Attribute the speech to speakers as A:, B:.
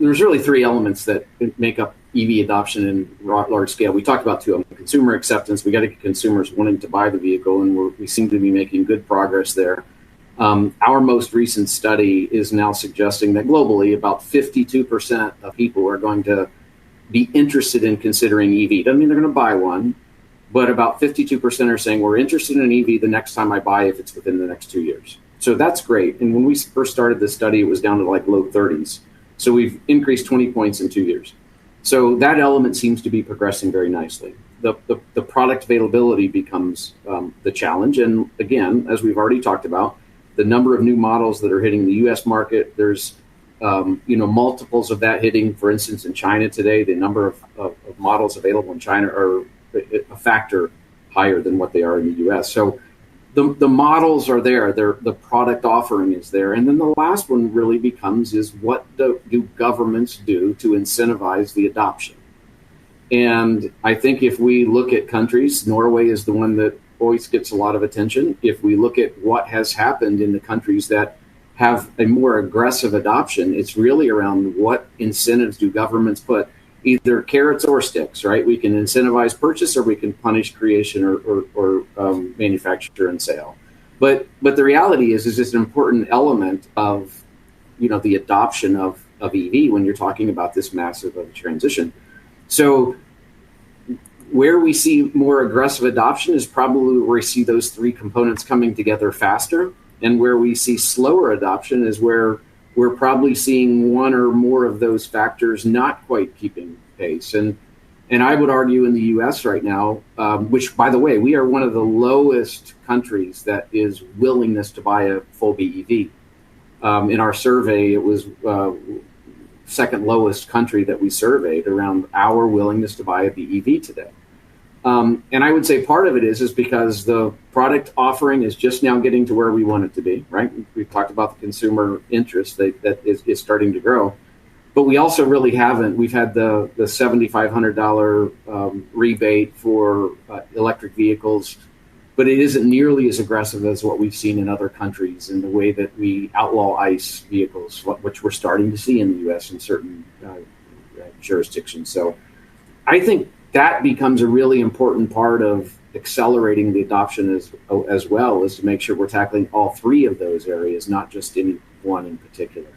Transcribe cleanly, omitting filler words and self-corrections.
A: there's really three elements that make up EV adoption in large scale. We talked about two of them: consumer acceptance. We got to get consumers wanting to buy the vehicle, and we seem to be making good progress there. Our most recent study is now suggesting that globally, about 52% of people are going to be interested in considering EV. Doesn't mean they're going to buy one, but about 52% are saying we're interested in an EV the next time I buy, if it's within the next 2 years. So that's great. And when we first started this study, it was down to like low 30s. So we've increased 20 points in 2 years. So that element seems to be progressing very nicely. The product availability becomes the challenge. And again, as we've already talked about, the number of new models that are hitting the U.S. market, there's multiples of that hitting. For instance, in China today, the number of models available in China are a factor higher than what they are in the U.S. So the models are there. The product offering is there. And then the last one really becomes is what do governments do to incentivize the adoption? And I think if we look at countries, Norway is the one that always gets a lot of attention. If we look at what has happened in the countries that have a more aggressive adoption, it's really around what incentives do governments put, either carrots or sticks, right? We can incentivize purchase, or we can punish creation or manufacture and sale. But the reality is just an important element of the adoption of EV when you're talking about this massive of a transition. So where we see more aggressive adoption is probably where we see those three components coming together faster. And where we see slower adoption is where we're probably seeing one or more of those factors not quite keeping pace. And I would argue in the U.S. right now, which, by the way, we are one of the lowest countries that is willingness to buy a full BEV. In our survey, it was second lowest country that we surveyed around our willingness to buy a BEV today. And I would say part of it is because the product offering is just now getting to where we want it to be, right? We've talked about the consumer interest that is starting to grow. But we also really haven't. We've had the $7,500 rebate for electric vehicles, but it isn't nearly as aggressive as what we've seen in other countries in the way that we outlaw ICE vehicles, which we're starting to see in the U.S. in certain jurisdictions. So I think that becomes a really important part of accelerating the adoption as well, is to make sure we're tackling all three of those areas, not just any one in particular.